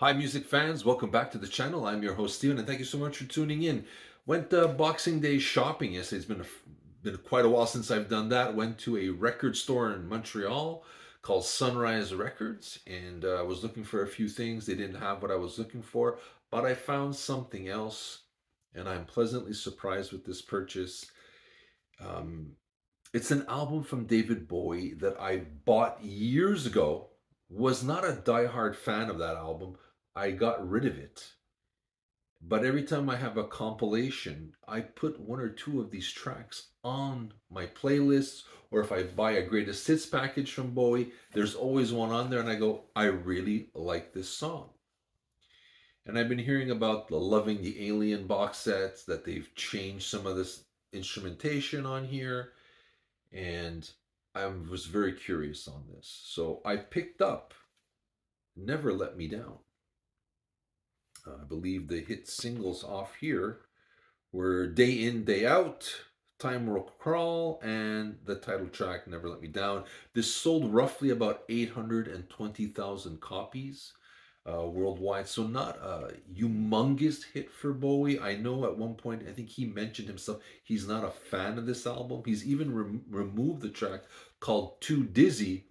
Hi, music fans. Welcome back to the channel. I'm your host, Steven, and thank you so much for tuning in. Went Boxing Day shopping yesterday. It's been quite a while since I've done that. Went to a record store in Montreal called Sunrise Records, and I was looking for a few things. They didn't have what I was looking for, but I found something else, and I'm pleasantly surprised with this purchase. Um, it's an album from David Bowie that I bought years ago. Was not a diehard fan of that album. I got rid of it. But every time I have a compilation, I put one or two of these tracks on my playlists, or if I buy a greatest hits package from Bowie, there's always one on there, and I go, I really like this song. And I've been hearing about the Loving the Alien box sets, that they've changed some of this instrumentation on here, and I was very curious on this. So I picked up Never Let Me Down. I believe the hit singles off here were Day In, Day Out, Time Will Crawl, and the title track, Never Let Me Down. This sold roughly about 820,000 copies worldwide, so not a humongous hit for Bowie. I know at one point, I think he mentioned himself, he's not a fan of this album. He's even removed the track called Too Dizzy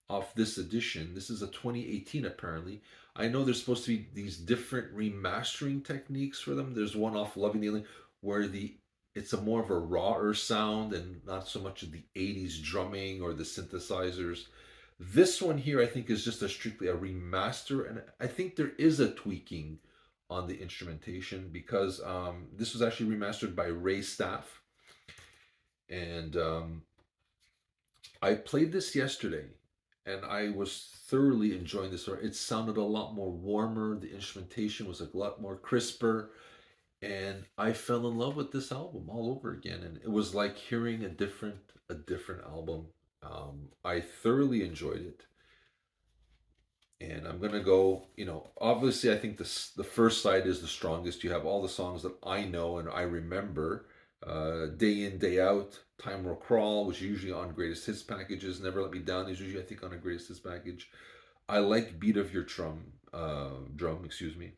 off this edition. This is a 2018 apparently. I know there's supposed to be these different remastering techniques for them. There's one off Loving the Alien where the it's a more of a rawer sound and not so much of the 80s drumming or the synthesizers. This one here I think is just a strictly a remaster, and I think there is a tweaking on the instrumentation because this was actually remastered by Ray Staff, and I played this yesterday and I was thoroughly enjoying this. It sounded a lot more warmer. The instrumentation was a lot more crisper, and I fell in love with this album all over again. And it was like hearing a different album. I thoroughly enjoyed it, and I'm gonna go. Obviously, I think the first side is the strongest. You have all the songs that I know and I remember. Day In, Day Out, Time Will Crawl was usually on greatest hits packages. Never Let Me Down is usually I think on a greatest hits package. I like Beat of Your Drum, excuse me.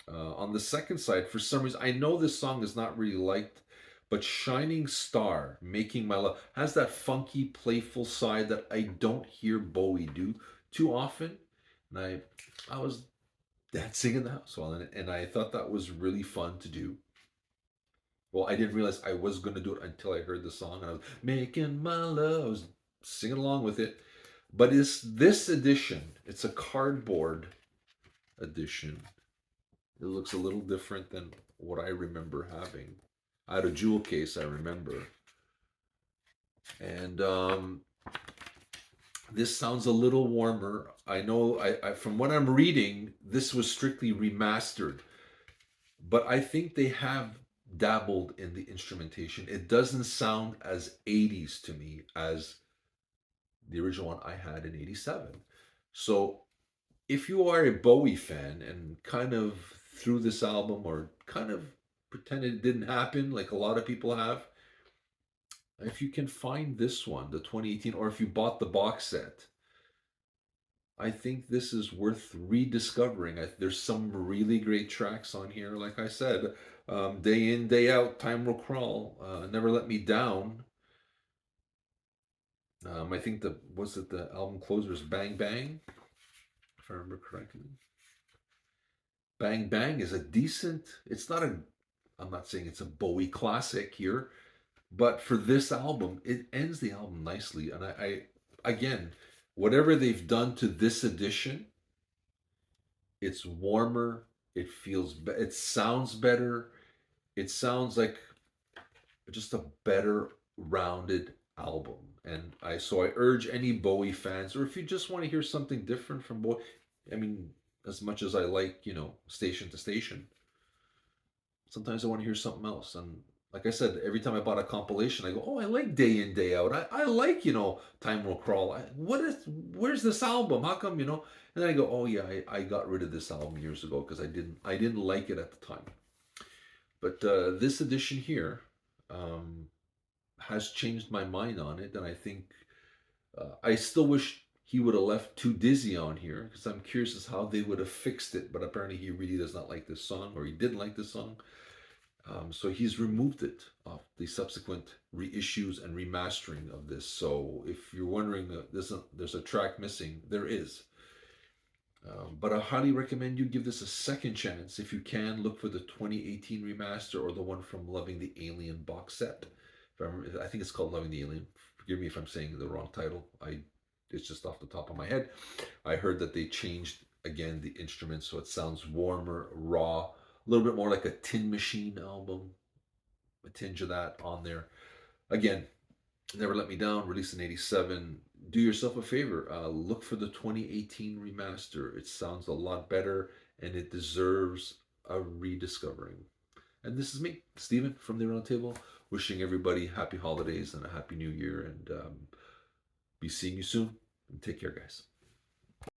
On the second side, for some reason, I know this song is not really liked, but Shining Star, Making My Love, has that funky, playful side that I don't hear Bowie do too often. And I was dancing in the house while in it, and I thought that was really fun to do. Well, I didn't realize I was going to do it until I heard the song, and I was making my love. I was singing along with it. But it's this edition. It's a cardboard edition. It looks a little different than what I remember having. I had a jewel case, I remember. And this sounds a little warmer. I know, from what I'm reading, this was strictly remastered. But I think they have dabbled in the instrumentation. It doesn't sound as 80s to me as the original one I had in 87. So if you are a Bowie fan and kind of threw this album or kind of pretended it didn't happen like a lot of people have, if you can find this one, the 2018, or if you bought the box set, I think this is worth rediscovering. There's some really great tracks on here. Like I said, Day In, Day Out, Time Will Crawl, Never Let Me Down. I think the album closer is Bang Bang, if I remember correctly. Bang Bang is a decent. It's not a. I'm not saying it's a Bowie classic here, but for this album, it ends the album nicely. And again, whatever they've done to this edition, it's warmer. It feels. It sounds better. It sounds like just a better rounded album. And I urge any Bowie fans, or if you just want to hear something different from Bowie, I mean, as much as I like, Station to Station, sometimes I want to hear something else. And like I said, every time I bought a compilation, I go, oh, I like Day In, Day Out. I like, Time Will Crawl. Where's this album? How come, And then I go, oh yeah, I got rid of this album years ago because I didn't like it at the time. But this edition here has changed my mind on it, and I think I still wish he would have left Too Dizzy on here because I'm curious as how they would have fixed it. But apparently, he really does not like this song, or he didn't like this song. So he's removed it off the subsequent reissues and remastering of this. So if you're wondering, there's a track missing, there is. But I highly recommend you give this a second chance. If you can, look for the 2018 remaster or the one from Loving the Alien box set. I think it's called Loving the Alien. Forgive me if I'm saying the wrong title. It's just off the top of my head. I heard that they changed again the instruments so it sounds warmer, raw, a little bit more like a Tin Machine album. A tinge of that on there. Again, Never Let Me Down, released in '87. Do yourself a favor, look for the 2018 remaster. It sounds a lot better and it deserves a rediscovering. And this is me, Stephen from the Roundtable, wishing everybody happy holidays and a happy new year. And be seeing you soon. And take care, guys.